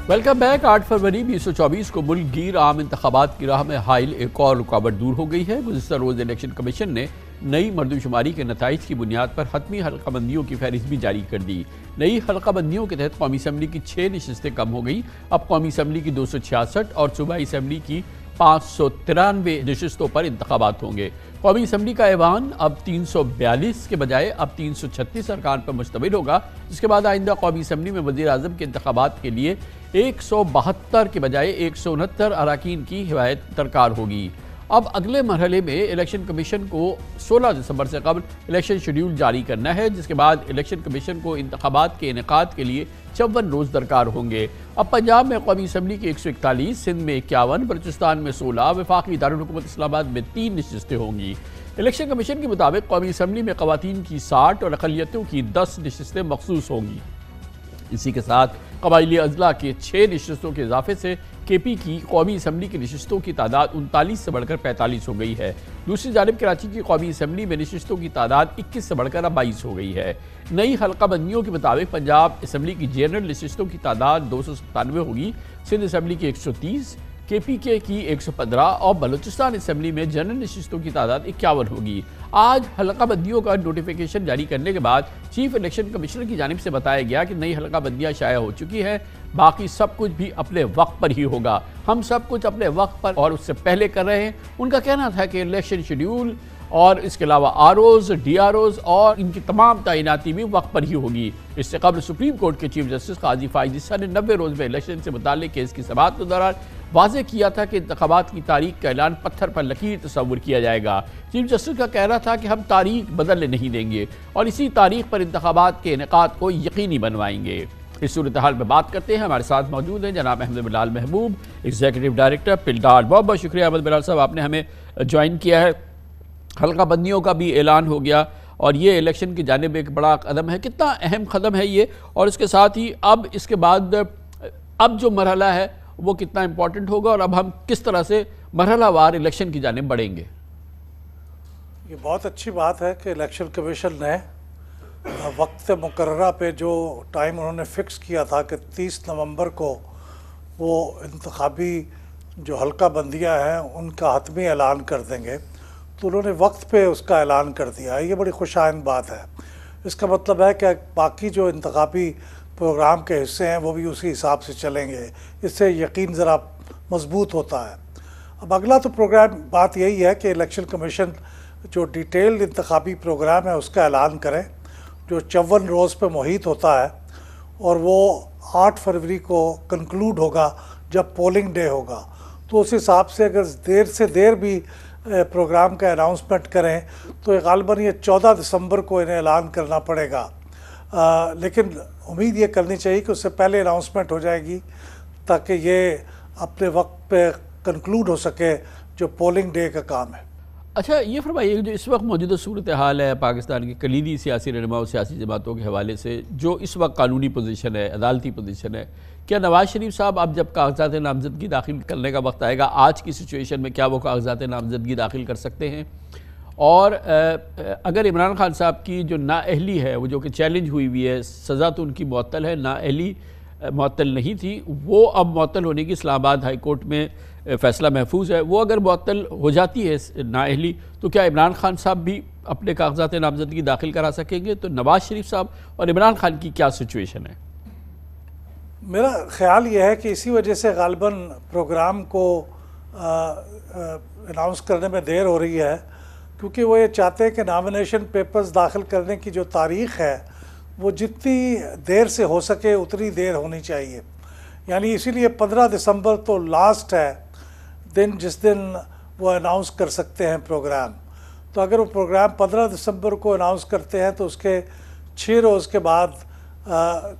Welcome back. 8 فروری 2024 کو ملک گیر عام انتخابات کی راہ میں حائل ایک اور رکاوٹ دور ہو گئی ہے۔ گزشتہ روز الیکشن کمیشن نے نئی مردم شماری کے نتائج کی بنیاد پر حتمی حلقہ بندیوں کی فہرست بھی جاری کر دی۔ نئی حلقہ بندیوں کے تحت قومی اسمبلی کی 6 نشستیں کم ہو گئی۔ اب قومی اسمبلی کی 266 اور صوبائی اسمبلی کی 593 نشستوں پر انتخابات ہوں گے۔ قومی اسمبلی کا ایوان اب 342 کے بجائے اب 336 ارکان پر مشتمل ہوگا، جس کے بعد آئندہ قومی اسمبلی میں وزیر اعظم کے انتخابات کے لیے 172 کے بجائے 169 اراکین کی حمایت درکار ہوگی۔ اب اگلے مرحلے میں الیکشن کمیشن کو 16 دسمبر سے قبل الیکشن شیڈیول جاری کرنا ہے، جس کے بعد الیکشن کمیشن کو انتخابات کے انعقاد کے لیے 54 روز درکار ہوں گے۔ اب پنجاب میں قومی اسمبلی کی 141، سندھ میں 51، بلوچستان میں 16، وفاقی دارالحکومت اسلام آباد میں 3 نشستیں ہوں گی۔ الیکشن کمیشن کے مطابق قومی اسمبلی میں خواتین کی 60 اور اقلیتوں کی 10 نشستیں مخصوص ہوں گی۔ اسی کے ساتھ قبائلی اضلاع کے 6 نشستوں کے اضافے سے کے پی کی قومی اسمبلی کی نشستوں کی تعداد 39 سے بڑھ کر 45 ہو گئی ہے۔ دوسری جانب کراچی کی قومی اسمبلی میں نشستوں کی تعداد 21 سے بڑھ کر اب 22 ہو گئی ہے۔ نئی حلقہ بندیوں کے مطابق پنجاب اسمبلی کی جنرل نشستوں کی تعداد 297 ہوگی، سندھ اسمبلی کی 130، کے پی کے کی 115 اور بلوچستان اسمبلی میں جنرل نشستوں کی تعداد 51 ہوگی۔ آج حلقہ بندیوں کا نوٹیفیکیشن جاری کرنے کے بعد چیف الیکشن کمشنر کی جانب سے بتایا گیا کہ نئی حلقہ بندیاں شائع ہو چکی ہیں، باقی سب کچھ بھی اپنے وقت پر ہی ہوگا۔ ہم سب کچھ اپنے وقت پر اور اس سے پہلے کر رہے ہیں۔ ان کا کہنا تھا کہ الیکشن شیڈیول اور اس کے علاوہ R Os, D R Os اور ان کی تمام تعیناتی بھی وقت پر ہی ہوگی۔ اس سے قبل سپریم کورٹ کے چیف جسٹس قاضی فائز عیسیٰ نے 90 روز میں الیکشن سے متعلق کیس کی سماعت کے دوران واضح کیا تھا کہ انتخابات کی تاریخ کا اعلان پتھر پر لکیر تصور کیا جائے گا۔ چیف جسٹس کا کہنا تھا کہ ہم تاریخ بدلنے نہیں دیں گے اور اسی تاریخ پر انتخابات کے انعقاد کو یقینی بنوائیں گے۔ اس صورتحال میں بات کرتے ہیں، ہمارے ساتھ موجود ہیں جناب احمد بلال محبوب، ایگزیکٹو ڈائریکٹر پلڈار۔ بہت بہت شکریہ احمد بلال صاحب، آپ نے ہمیں جوائن کیا ہے۔ حلقہ بندیوں کا بھی اعلان ہو گیا اور یہ الیکشن کی جانب ایک بڑا قدم ہے۔ کتنا اہم قدم ہے یہ، اور اس کے ساتھ ہی اب اس کے بعد اب جو مرحلہ ہے وہ کتنا امپورٹنٹ ہوگا اور اب ہم کس طرح سے مرحلہ وار الیکشن کی جانب بڑھیں گے؟ یہ بہت اچھی بات ہے کہ الیکشن کمیشن نے وقت مقررہ پہ جو ٹائم انہوں نے فکس کیا تھا کہ 30 نومبر کو وہ انتخابی جو حلقہ بندیاں ہیں ان کا حتمی اعلان کر دیں گے، تو انہوں نے وقت پہ اس کا اعلان کر دیا ہے۔ یہ بڑی خوش آئند بات ہے۔ اس کا مطلب ہے کہ باقی جو انتخابی پروگرام کے حصے ہیں وہ بھی اسی حساب سے چلیں گے۔ اس سے یقین ذرا مضبوط ہوتا ہے۔ اب اگلا تو پروگرام بات یہی ہے کہ الیکشن کمیشن جو ڈیٹیلڈ انتخابی پروگرام ہے اس کا اعلان کرے، جو 54 روز پہ محیط ہوتا ہے، اور وہ 8 فروری کو کنکلوڈ ہوگا جب پولنگ ڈے ہوگا۔ تو اس حساب سے اگر دیر سے دیر بھی پروگرام کا اناؤنسمنٹ کریں تو غالباً یہ 14 دسمبر کو انہیں اعلان کرنا پڑے گا، لیکن امید یہ کرنی چاہیے کہ اس سے پہلے اناؤنسمنٹ ہو جائے گی تاکہ یہ اپنے وقت پہ کنکلوڈ ہو سکے جو پولنگ ڈے کا کام ہے۔ اچھا یہ فرمائیے، جو اس وقت موجودہ صورتحال ہے پاکستان کی کلیدی سیاسی رہنما اور سیاسی جماعتوں کے حوالے سے، جو اس وقت قانونی پوزیشن ہے، عدالتی پوزیشن ہے، کیا نواز شریف صاحب اب جب کاغذات نامزدگی داخل کرنے کا وقت آئے گا، آج کی سچویشن میں کیا وہ کاغذات نامزدگی داخل کر سکتے ہیں؟ اور اگر عمران خان صاحب کی جو نااہلی ہے، وہ جو کہ چیلنج ہوئی ہے، سزا تو ان کی معطل ہے، نااہلی معطل نہیں تھی، وہ اب معطل ہونے کی اسلام آباد ہائی کورٹ میں فیصلہ محفوظ ہے، وہ اگر معطل ہو جاتی ہے نااہلی، تو کیا عمران خان صاحب بھی اپنے کاغذات نامزدگی داخل کرا سکیں گے؟ تو نواز شریف صاحب اور عمران خان کی کیا سچویشن ہے؟ میرا خیال یہ ہے کہ اسی وجہ سے غالباً پروگرام کو اناؤنس کرنے میں دیر ہو رہی ہے، کیونکہ وہ یہ چاہتے ہیں کہ نامینیشن پیپرز داخل کرنے کی جو تاریخ ہے وہ جتنی دیر سے ہو سکے اتنی دیر ہونی چاہیے۔ یعنی اسی لیے 15 دسمبر تو لاسٹ ہے دن جس دن وہ اناؤنس کر سکتے ہیں پروگرام۔ تو اگر وہ پروگرام 15 دسمبر کو اناؤنس کرتے ہیں تو اس کے 6 روز کے بعد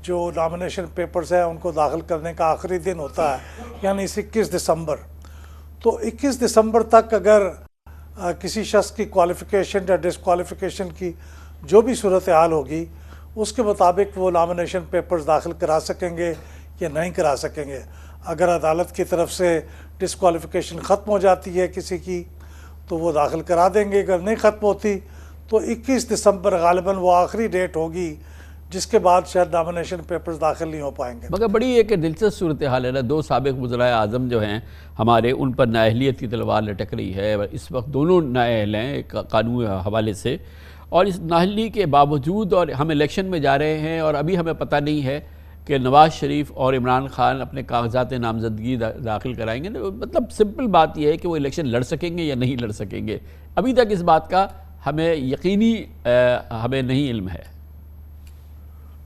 جو نامینیشن پیپرز ہیں ان کو داخل کرنے کا آخری دن ہوتا ہے، یعنی 21 دسمبر۔ تو 21 دسمبر تک اگر کسی شخص کی کوالیفیکیشن یا ڈسکوالیفیکیشن کی جو بھی صورتحال ہوگی اس کے مطابق وہ نامینیشن پیپرز داخل کرا سکیں گے یا نہیں کرا سکیں گے۔ اگر عدالت کی طرف سے ڈسکوالیفیکیشن ختم ہو جاتی ہے کسی کی تو وہ داخل کرا دیں گے، اگر نہیں ختم ہوتی تو 21 دسمبر غالباً وہ آخری ڈیٹ ہوگی جس کے بعد شاید نامینیشن پیپرز داخل نہیں ہو پائیں گے۔ مگر بڑی ایک دلچسپ صورتحال ہے نا، 2 سابق وزرائے اعظم جو ہیں ہمارے، ان پر نااہلیت کی تلوار لٹک رہی ہے اس وقت، دونوں نااہل ہیں قانون حوالے سے، اور اس نااہلی کے باوجود اور ہم الیکشن میں جا رہے ہیں، اور ابھی ہمیں پتہ نہیں ہے کہ نواز شریف اور عمران خان اپنے کاغذات نامزدگی داخل کرائیں گے۔ مطلب سمپل بات یہ ہے کہ وہ الیکشن لڑ سکیں گے یا نہیں لڑ سکیں گے، ابھی تک اس بات کا ہمیں یقینی ہمیں نہیں علم ہے۔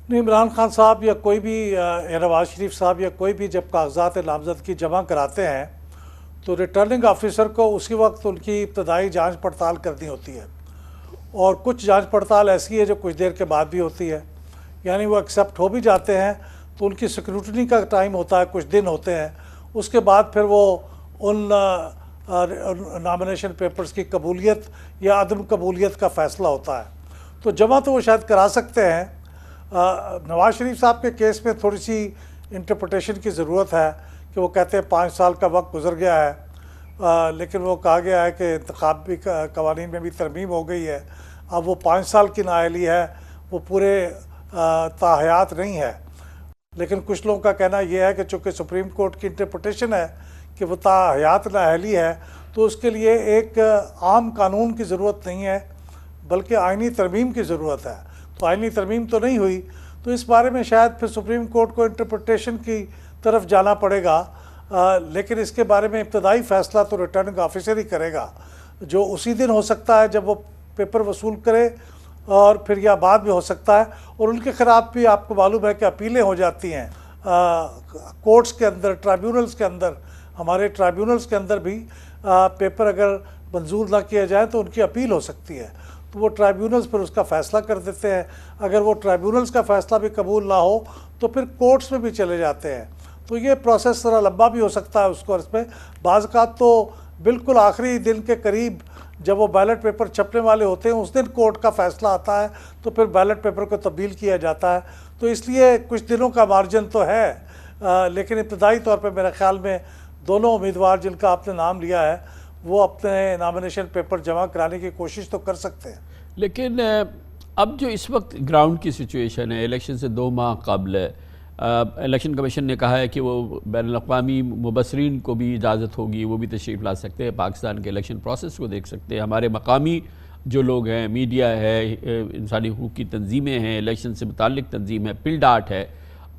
نہیں، عمران خان صاحب یا کوئی بھی نواز شریف صاحب یا کوئی بھی جب کاغذات نامزدگی جمع کراتے ہیں تو ریٹرننگ آفیسر کو اسی وقت ان کی ابتدائی جانچ پڑتال کرنی ہوتی ہے، اور کچھ جانچ پڑتال ایسی ہے جو کچھ دیر کے بعد بھی ہوتی ہے، یعنی وہ ایکسیپٹ ہو بھی جاتے ہیں تو ان کی سیکیورٹی کا ٹائم ہوتا ہے، کچھ دن ہوتے ہیں، اس کے بعد پھر وہ ان نامینیشن پیپرز کی قبولیت یا عدم قبولیت کا فیصلہ ہوتا ہے۔ تو جمع تو وہ شاید کرا سکتے ہیں۔ نواز شریف صاحب کے کیس میں تھوڑی سی انٹرپریٹیشن کی ضرورت ہے کہ وہ کہتے ہیں 5 سال کا وقت گزر گیا ہے، لیکن وہ کہا گیا ہے کہ انتخابی قوانین میں بھی ترمیم ہو گئی ہے، اب وہ 5 سال کی نااہلی ہے، وہ پورے تاحیات نہیں ہے۔ لیکن کچھ لوگوں کا کہنا یہ ہے کہ چونکہ سپریم کورٹ کی انٹرپریٹیشن ہے کہ وہ تاحیات نااہلی ہے، تو اس کے لیے ایک عام قانون کی ضرورت نہیں ہے بلکہ آئینی ترمیم کی ضرورت ہے۔ تو آئینی ترمیم تو نہیں ہوئی، تو اس بارے میں شاید پھر سپریم کورٹ کو انٹرپریٹیشن کی طرف جانا پڑے گا، لیکن اس کے بارے میں ابتدائی فیصلہ تو ریٹرننگ آفیسر ہی کرے گا، جو اسی دن ہو سکتا ہے جب وہ پیپر وصول کرے، اور پھر یا بعد میں ہو سکتا ہے، اور ان کے خلاف بھی آپ کو معلوم ہے کہ اپیلیں ہو جاتی ہیں کورٹس کے اندر، ٹرائیبیونلز کے اندر، ہمارے ٹرائیبیونلز کے اندر بھی پیپر اگر منظور نہ کیا جائے تو ان کی اپیل ہو سکتی ہے، تو وہ ٹرائیبیونلز پھر اس کا فیصلہ کر دیتے ہیں۔ اگر وہ ٹرائیبیونلز کا فیصلہ بھی قبول نہ ہو تو پھر کورٹس میں بھی چلے جاتے ہیں، تو یہ پروسیس ذرا لمبا بھی ہو سکتا ہے اس کو، اس میں بعض اوقات تو بالکل آخری دن کے قریب جب وہ بیلٹ پیپر چھپنے والے ہوتے ہیں اس دن کورٹ کا فیصلہ آتا ہے، تو پھر بیلٹ پیپر کو تبدیل کیا جاتا ہے، تو اس لیے کچھ دنوں کا مارجن تو ہے، لیکن ابتدائی طور پہ میرے خیال میں دونوں امیدوار جن کا آپ نے نام لیا ہے وہ اپنے نامینیشن پیپر جمع کرانے کی کوشش تو کر سکتے ہیں۔ لیکن اب جو اس وقت گراؤنڈ کی سچویشن ہے، الیکشن سے 2 ماہ قبل ہے، الیکشن کمیشن نے کہا ہے کہ وہ بین الاقوامی مبصرین کو بھی اجازت ہوگی، وہ بھی تشریف لا سکتے ہیں، پاکستان کے الیکشن پروسیس کو دیکھ سکتے ہیں، ہمارے مقامی جو لوگ ہیں، میڈیا ہے، انسانی حقوق کی تنظیمیں ہیں، الیکشن سے متعلق تنظیم ہے، پل ڈاٹ ہے،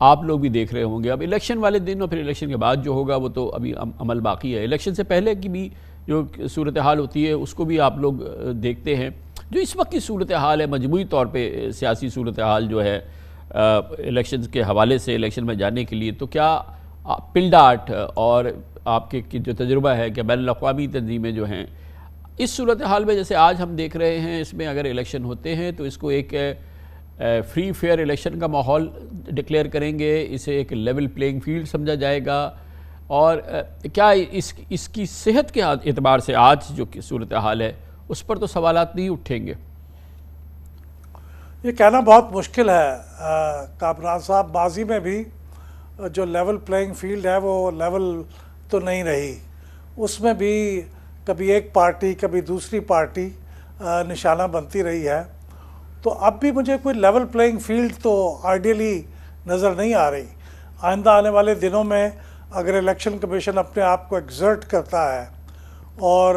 آپ لوگ بھی دیکھ رہے ہوں گے۔ اب الیکشن والے دن اور پھر الیکشن کے بعد جو ہوگا وہ تو ابھی عمل باقی ہے، الیکشن سے پہلے کی بھی جو صورتحال ہوتی ہے اس کو بھی آپ لوگ دیکھتے ہیں۔ جو اس وقت کی صورتحال ہے مجموعی طور پہ سیاسی صورتحال جو ہے الیکشن کے حوالے سے الیکشن میں جانے کے لیے، تو کیا پل ڈاٹ اور آپ کے جو تجربہ ہے کہ بین الاقوامی تنظیمیں جو ہیں اس صورتحال میں، جیسے آج ہم دیکھ رہے ہیں، اس میں اگر الیکشن ہوتے ہیں تو اس کو ایک فری فیئر الیکشن کا ماحول ڈکلیئر کریں گے، اسے ایک لیول پلینگ فیلڈ سمجھا جائے گا، اور کیا اس کی صحت کے اعتبار سے آج جو صورتحال ہے اس پر تو سوالات نہیں اٹھیں گے؟ یہ کہنا بہت مشکل ہے کامران صاحب، ماضی میں بھی جو لیول پلینگ فیلڈ ہے وہ لیول تو نہیں رہی، اس میں بھی کبھی ایک پارٹی کبھی دوسری پارٹی نشانہ بنتی رہی ہے، تو اب بھی مجھے کوئی لیول پلینگ فیلڈ تو آئیڈیلی نظر نہیں آ رہی۔ آئندہ آنے والے دنوں میں اگر الیکشن کمیشن اپنے آپ کو ایگزرٹ کرتا ہے اور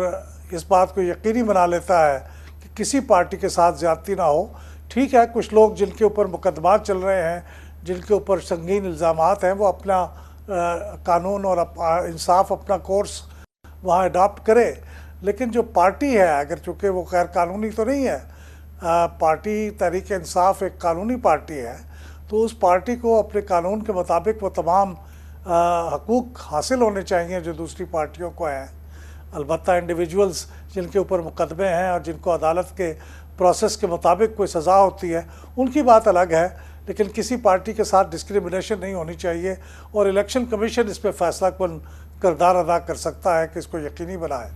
اس بات کو یقینی بنا لیتا ہے کہ کسی پارٹی کے ساتھ زیادتی نہ ہو، ٹھیک ہے کچھ لوگ جن کے اوپر مقدمات چل رہے ہیں، جن کے اوپر سنگین الزامات ہیں، وہ اپنا قانون اور انصاف اپنا کورس وہاں اڈاپٹ کرے، لیکن جو پارٹی ہے اگر چونکہ وہ غیر قانونی تو نہیں ہے، پارٹی تحریک انصاف ایک قانونی پارٹی ہے، تو اس پارٹی کو اپنے قانون کے مطابق وہ تمام حقوق حاصل ہونے چاہیے جو دوسری پارٹیوں کو ہیں۔ البتہ انڈیویجولز جن کے اوپر مقدمے ہیں اور جن کو عدالت کے پروسیس کے مطابق کوئی سزا ہوتی ہے ان کی بات الگ ہے، لیکن کسی پارٹی کے ساتھ ڈسکریمنیشن نہیں ہونی چاہیے، اور الیکشن کمیشن اس پہ فیصلہ کن کردار ادا کر سکتا ہے کہ اس کو یقینی بنائے۔